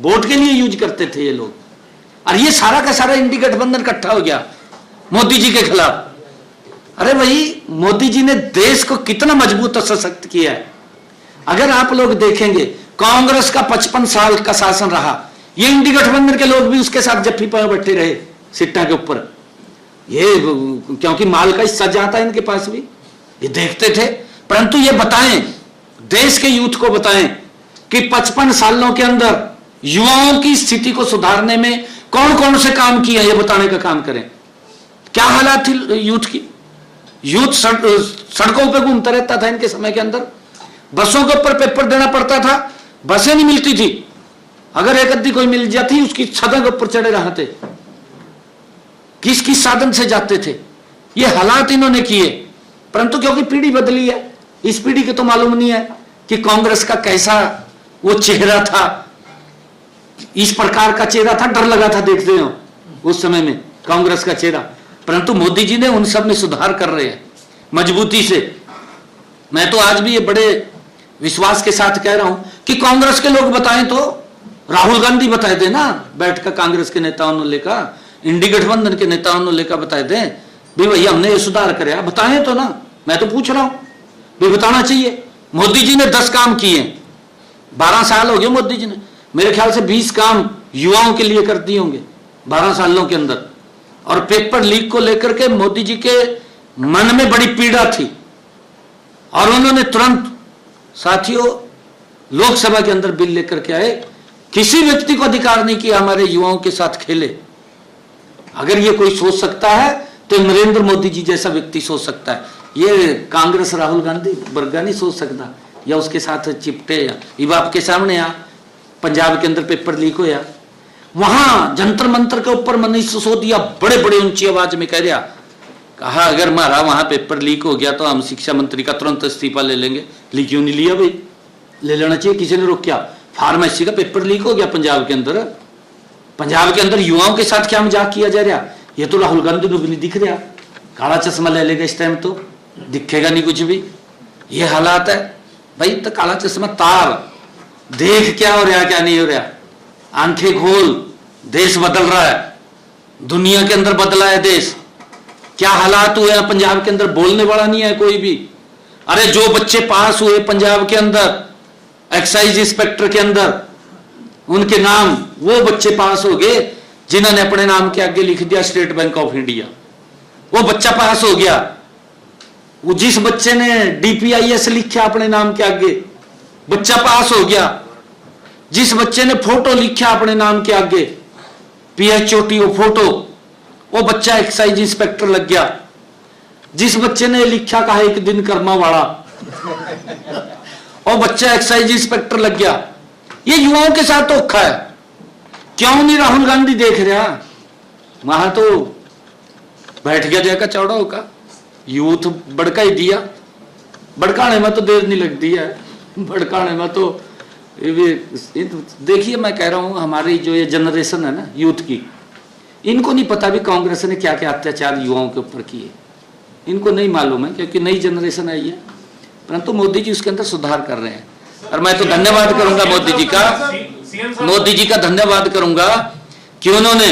Vote के लिए use करते थे ये लोग। और ये सारा का सारा इंडी गठबंधन इकट्ठा हो गया मोदी जी के खिलाफ। अरे भाई, मोदी जी ने देश को कितना मजबूत और सशक्त किया है। अगर आप लोग देखेंगे, कांग्रेस का 55 साल का शासन रहा, ये इंडी गठबंधन के लोग भी उसके साथ जफ्फी पाए बैठे रहे सिट्टा के ऊपर, ये क्योंकि माल का हिस्सा जाता है इनके पास भी, ये देखते थे। परंतु ये बताएं, देश के यूथ को बताएं कि 55 सालों के अंदर युवाओं की स्थिति को सुधारने में कौन कौन से काम किए, ये बताने का काम करें। क्या हालात थी यूथ की? यूथ सड़कों पे घूमता रहता था इनके समय के अंदर, बसों के ऊपर पेपर देना पड़ता था, बसें नहीं मिलती थी, अगर एक अद्धी कोई मिल जाती उसकी छतों के ऊपर चढ़े रहते, किस किस साधन से जाते थे। ये हालात इन्होंने किए। परंतु क्योंकि पीढ़ी बदली है, इस पीढ़ी के तो मालूम नहीं है कि कांग्रेस का कैसा वो चेहरा था, इस प्रकार का चेहरा था, डर लगा था देखते हो उस समय में कांग्रेस का चेहरा। परंतु मोदी जी ने उन सब में सुधार कर रहे हैं मजबूती से। मैं तो आज भी ये बड़े विश्वास के साथ कह रहा हूं कि कांग्रेस के लोग बताएं तो राहुल गांधी बताए थे ना, बैठ कर कांग्रेस के नेताओं ने लेकर, इंडी गठबंधन के नेताओं ने लेकर बताए थे भी भैया हमने ये सुधार कराया, बताएं तो ना। मैं तो पूछ रहा हूं भी बताना चाहिए। मोदी जी ने 10 काम किए, 12 साल हो गए मोदी जी ने, मेरे ख्याल से 20 काम युवाओं के लिए कर दिए होंगे 12 सालों के अंदर। और पेपर लीक को लेकर के मोदी जी के मन में बड़ी पीड़ा थी और उन्होंने तुरंत साथियों लोकसभा के अंदर बिल लेकर के आए। किसी व्यक्ति को अधिकार नहीं किया हमारे युवाओं के साथ खेले। अगर ये कोई सोच सकता है तो नरेंद्र मोदी जी जैसा व्यक्ति सोच सकता है, ये कांग्रेस राहुल गांधी वर्गा नहीं सोच सकता, या उसके साथ चिपटे। या ये आपके सामने आ पंजाब के अंदर पेपर लीक होया, वहां जंतर मंतर के ऊपर मनीष सिसोदिया बड़े बड़े ऊंची आवाज में कह दिया, कहा अगर हमारा वहां पेपर लीक हो गया तो हम शिक्षा मंत्री का तुरंत इस्तीफा ले लेंगे। लीक क्यों नहीं लिया भाई? ले लेना चाहिए, किसी ने रोका? फार्मेसी का पेपर लीक हो गया पंजाब के अंदर, पंजाब के अंदर युवाओं के साथ क्या मजाक किया जा रहा? ये तो राहुल गांधी को भी नहीं दिख रहा, काला चश्मा ले लेगा इस टाइम तो दिखेगा नहीं कुछ भी। ये हालात है भाई, तो काला चश्मा तार, देख क्या हो रहा क्या नहीं हो रहा, आंखें खोल, देश बदल रहा है, दुनिया के अंदर बदला है देश। क्या हालात हुए हैं पंजाब के अंदर, बोलने वाला नहीं है कोई भी। अरे जो बच्चे पास हुए पंजाब के अंदर एक्साइज इंस्पेक्टर के अंदर, उनके नाम, वो बच्चे पास हो गए जिन्होंने अपने नाम के आगे लिख दिया स्टेट बैंक ऑफ इंडिया, वो बच्चा पास हो गया। वो जिस बच्चे ने DPIS लिखा अपने नाम के आगे, बच्चा पास हो गया। जिस बच्चे ने फोटो लिखा अपने नाम के आगे PHOTO फोटो, वो बच्चा एक्साइज इंस्पेक्टर लग गया। जिस बच्चे ने लिखा कहा एक दिन कर्मा वाला, वो बच्चा एक्साइज इंस्पेक्टर लग गया। ये युवाओं के साथ धोखा है। क्यों नहीं राहुल गांधी देख रहा? वहां तो बैठ गया जाएगा चौड़ा होगा, यूथ भड़का ही दिया। भड़काने में तो देर नहीं लगती है, भड़काने में तो देखिए, मैं कह रहा हूं हमारी जो ये जनरेशन है ना यूथ की, इनको नहीं पता भी कांग्रेस ने क्या क्या अत्याचार युवाओं के ऊपर किए, इनको नहीं मालूम है क्योंकि नई जनरेशन आई है। परंतु मोदी जी उसके अंदर सुधार कर रहे हैं और मैं तो धन्यवाद करूंगा मोदी जी का धन्यवाद करूंगा कि उन्होंने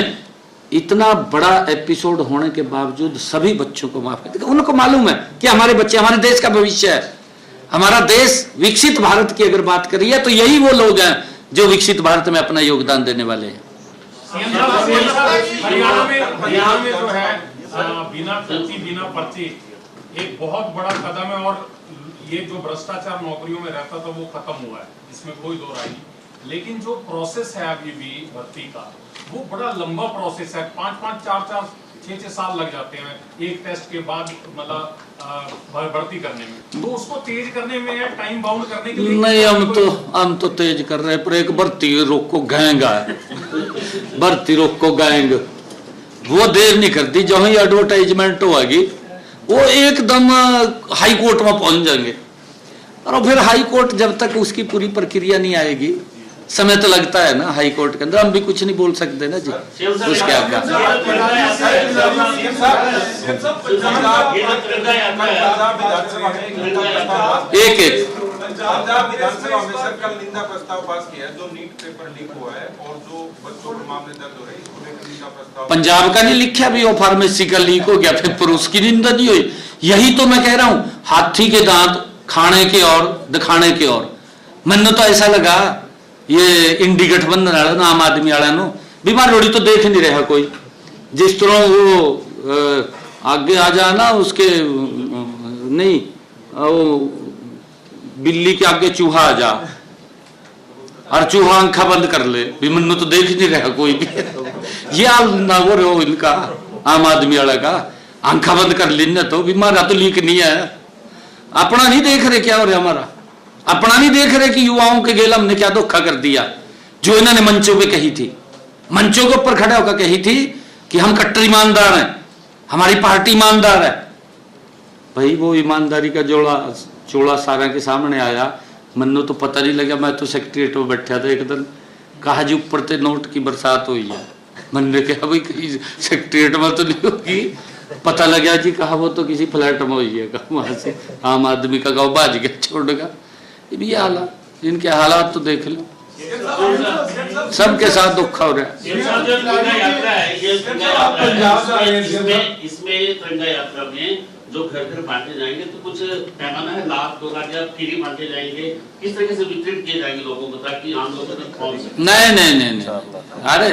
इतना बड़ा एपिसोड होने के बावजूद सभी बच्चों को माफ कर दिया। उनको मालूम है कि हमारे बच्चे हमारे देश का भविष्य है। हमारा देश विकसित भारत की अगर बात करिए तो यही वो लोग हैं जो विकसित भारत में अपना योगदान देने वाले हैं। हरियाणा में जो है बिना खर्ची बिना पर्ची एक बहुत बड़ा कदम है और ये जो भ्रष्टाचार नौकरियों में रहता था वो खत्म हुआ है, इसमें कोई दो राय नहीं। लेकिन जो प्रोसेस है अभी भी भर्ती का, वो बड़ा लंबा प्रोसेस है। 5-5, 4-4, 6-6 साल लग जाते हैं एक टेस्ट के बाद, मतलब भर्ती करने में। तो उसको तेज करने में या टाइम बाउंड करने के लिए नहीं, हम तो तेज कर रहे हैं, पर एक भर्ती रोको गैंग है, भर्ती रोको गैंग, वो देर नहीं करती। जो ही एडवर्टाइजमेंट होगी वो एकदम हाई कोर्ट में पहुंच जाएंगे और फिर हाई कोर्ट जब तक उसकी पूरी प्रक्रिया नहीं आएगी, समय तो लगता है ना हाई कोर्ट के अंदर, हम भी कुछ नहीं बोल सकते ना जी उसके आगे। पंजाब विधानसभा में सर कल निंदा प्रस्ताव पास किया है, जो नीट पेपर लीक हुआ है और जो बच्चों के मामले दर्ज हो रहे हैं, इसको लेकर निंदा प्रस्ताव। पंजाब का नहीं लिखा भी वो फार्मेसी का लीक हो गया फिर उसकी निंदा नहीं हुई। यही तो मैं कह रहा हूं, हाथी के दांत खाने के और दिखाने के और। मैंने तो ऐसा लगा ये इंडी गठबंधन वाला ना आम आदमी वाला नो बीमार लोड़ी तो देख नहीं रहा कोई। जिस तरह वो आगे आ जाना उसके नहीं वो बिल्ली के आगे चूहा आ जा और चूहा आंखा बंद कर ले भी मन्नू तो देख नहीं रहा कोई भी। ये हाल ना वो रहो इनका आम आदमी वाला का, आंखा बंद कर लेना तो बीमार तो लीक नहीं है। अपना नहीं देख रहे क्या हो रहा हमारा, अपना नहीं देख रहे कि युवाओं के गेल हमने क्या धोखा कर दिया। जो इन्होंने मंचों पे कही थी, मंचों के ऊपर खड़ा होकर कही थी कि हम कट्टर ईमानदार हैं, हमारी पार्टी ईमानदार है। भाई वो ईमानदारी का चोला सारा के सामने आया। मन्नू तो पता नहीं लगा, मैं तो सेक्रेटरीट में बैठा था एक दिन, कहा जी ऊपर से नोट की बरसात हुई है। मैंने कहा भाई कहीं सेक्रेटरीट में तो नहीं होगी, पता लगा जी कहा वो तो किसी फ्लैट में हुई है। वहां से आम आदमी का गाँव बाज गया छोड़ेगा। ये भी हालात, इनके हालात तो देख लो, सबके साथ दुख हो रहा है। इसमें तिरंगा यात्रा में जो घर घर बांटे जाएंगे तो कुछ पैमाना है, लाख 2 लाख या फ्री बांटे जाएंगे, किस तरीके से वितरित किए जाएंगे लोगों को ताकि आम लोगों तक पहुंच सके? नहीं। अरे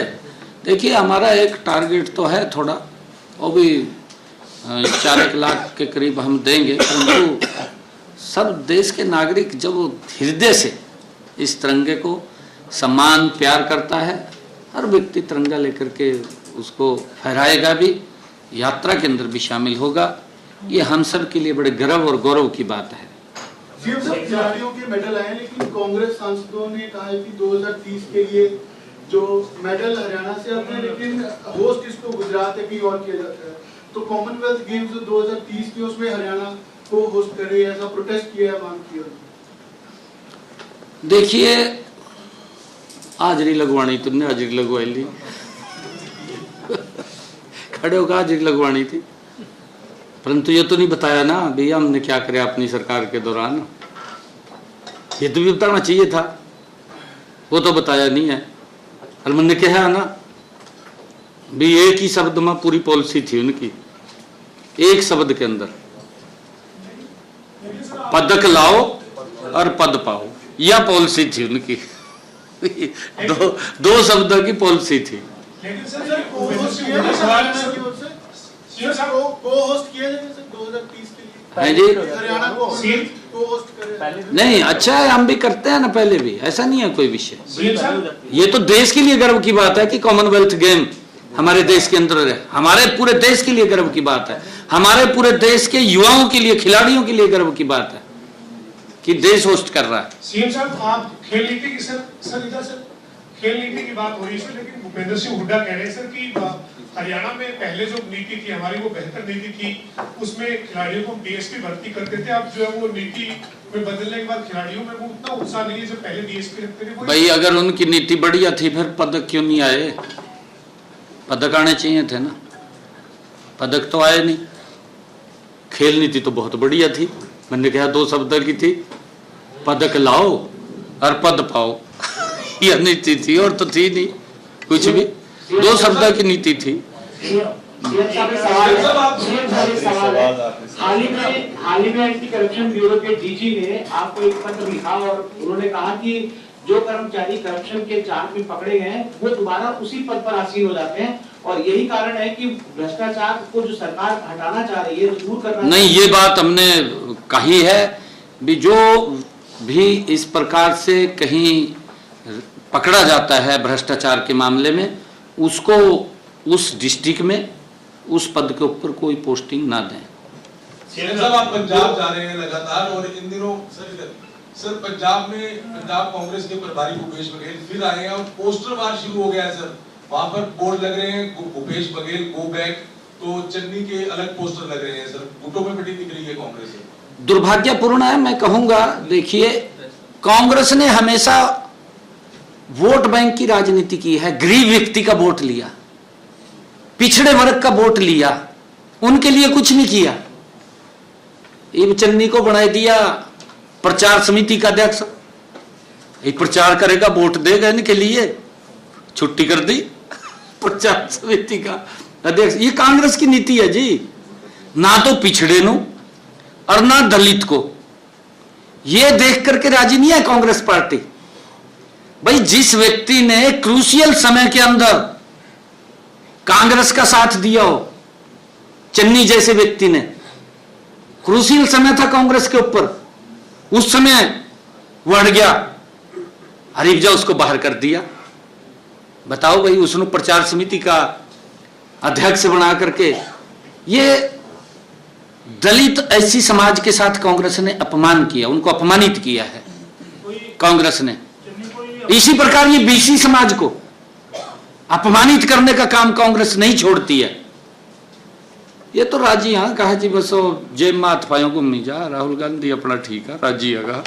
देखिए हमारा एक टारगेट तो है थोड़ा, वो भी 4 लाख के करीब हम देंगे, परंतु सब देश के नागरिक जब हृदय से इस तिरंगे को सम्मान प्यार करता है, हर व्यक्ति तिरंगा लेकर के उसको फहराएगा भी, यात्रा के अंदर भी शामिल होगा। ये हम सब के लिए बड़े गर्व और गौरव की बात है। सीएम साहब खिलाड़ियों के मेडल आए, लेकिन कांग्रेस सांसदों ने कहा है कि 2030 के लिए जो मेडल हरियाणा से आते हैं, लेकिन होस्ट इसको गुजरात में और किया जाता है। तो कॉमनवेल्थ गेम्स जो 2030 के उसमें हरियाणा को होस्ट करे, ऐसा प्रोटेस्ट किया है, मांग किया। देखिए हाजिरी लगवानी तुमने, हाजिरी लगवाई ली खड़े होकर हाजिरी लगवानी थी, परंतु ये तो नहीं बताया ना भैया हमने क्या करे अपनी सरकार के दौरान। ये तो भी बताना चाहिए था, वो तो बताया नहीं है। और मैंने कहा ना भी एक ही शब्द में पूरी पॉलिसी थी उनकी, एक शब्द के अंदर पदक लाओ और पद पाओ, यह पॉलिसी थी उनकी। दो शब्दों की पॉलिसी थी। है जी नहीं, अच्छा है, हम भी करते हैं ना पहले भी, ऐसा नहीं है कोई विषय। ये तो देश के लिए गर्व की बात है कि कॉमनवेल्थ गेम हमारे देश के अंदर है, हमारे पूरे देश के लिए गर्व की बात है, हमारे पूरे देश के युवाओं के लिए, खिलाड़ियों के लिए गर्व की बात है कि देश होस्ट कर रहा है। सीएम साहब आप खेल नीति की सर खेल नीति की बात हो रही है, लेकिन भूपेंद्र सिंह हुड्डा कह रहे हैं सर कि हरियाणा में पहले जो नीति थी हमारी वो बेहतर नीति थी, उसमें खिलाड़ियों को डीएसपी भर्ती करते थे। अब जो है वो नीति में बदलने के बाद खिलाड़ियों में वो उतना उत्साह नहीं है जो पहले डीएसपी रखते थे। भाई अगर उनकी नीति बढ़िया थी फिर पदक क्यों नहीं आए? पदक आने चाहिए थे ना, पदक तो आए नहीं। खेल नीति तो बहुत बढ़िया थी, मैंने कहा 2 शब्द की थी, पदक लाओ और पद पाओ यह नीति थी, और तो थी नहीं कुछ भी, 2 शब्द की नीति थी। हाल ही में एंटी करप्शन ब्यूरो के डीजी ने आपको एक पत्र लिखा और उन्होंने कहा कि जो कर्मचारी करप्शन के जाल में पकड़े गए हैं वो दोबारा उसी पद पर आसीन हो जाते हैं, और यही कारण है कि भ्रष्टाचार को जो सरकार हटाना चाह रही है, दूर करना नहीं, ये बात हमने कही है भी जो भी इस प्रकार से कहीं पकड़ा जाता है भ्रष्टाचार के मामले में, उसको उस डिस्ट्रिक्ट में उस पद के ऊपर कोई पोस्टिंग ना दें। साहब आप पंजाब जा रहे हैं लगातार, और इन दिनों सर पंजाब में पंजाब कांग्रेस के प्रभारी भूपेश बघेल फिर आए हैं और पोस्टर वार शुरू हो गया है सर। वहां पर बोर्ड लग रहे हैं भूपेश बघेल गो बैक, तो चन्नी के अलग पोस्टर लग रहे हैं सर। गुटों में बटी दिख रही है कांग्रेस। दुर्भाग्यपूर्ण है, मैं कहूंगा। देखिए कांग्रेस ने हमेशा वोट बैंक की राजनीति की है, गरीब व्यक्ति का वोट लिया, पिछड़े वर्ग का वोट लिया, उनके लिए कुछ नहीं किया। चन्नी को बना दिया प्रचार समिति का अध्यक्ष, ये प्रचार करेगा, वोट देगा इनके लिए, छुट्टी कर दी प्रचार समिति का अध्यक्ष। ये कांग्रेस की नीति है जी, ना तो पिछड़े नो और ना दलित को, ये देख करके राजी नहीं है कांग्रेस पार्टी। भाई जिस व्यक्ति ने क्रूशियल समय के अंदर कांग्रेस का साथ दिया हो, चन्नी जैसे व्यक्ति ने, क्रूशियल समय था कांग्रेस के ऊपर, उस समय बढ़ गया, हरीजा उसको बाहर कर दिया। बताओ भाई, उसने प्रचार समिति का अध्यक्ष बना करके, ये दलित ऐसी समाज के साथ कांग्रेस ने अपमान किया, उनको अपमानित किया है कांग्रेस ने। इसी प्रकार ये बीसी समाज को अपमानित करने का काम कांग्रेस नहीं छोड़ती है। ये तो राजी, हाँ कहा जी बस जेब में हाथ पायों को नहीं जा, राहुल गांधी अपना ठीक है, राजी है।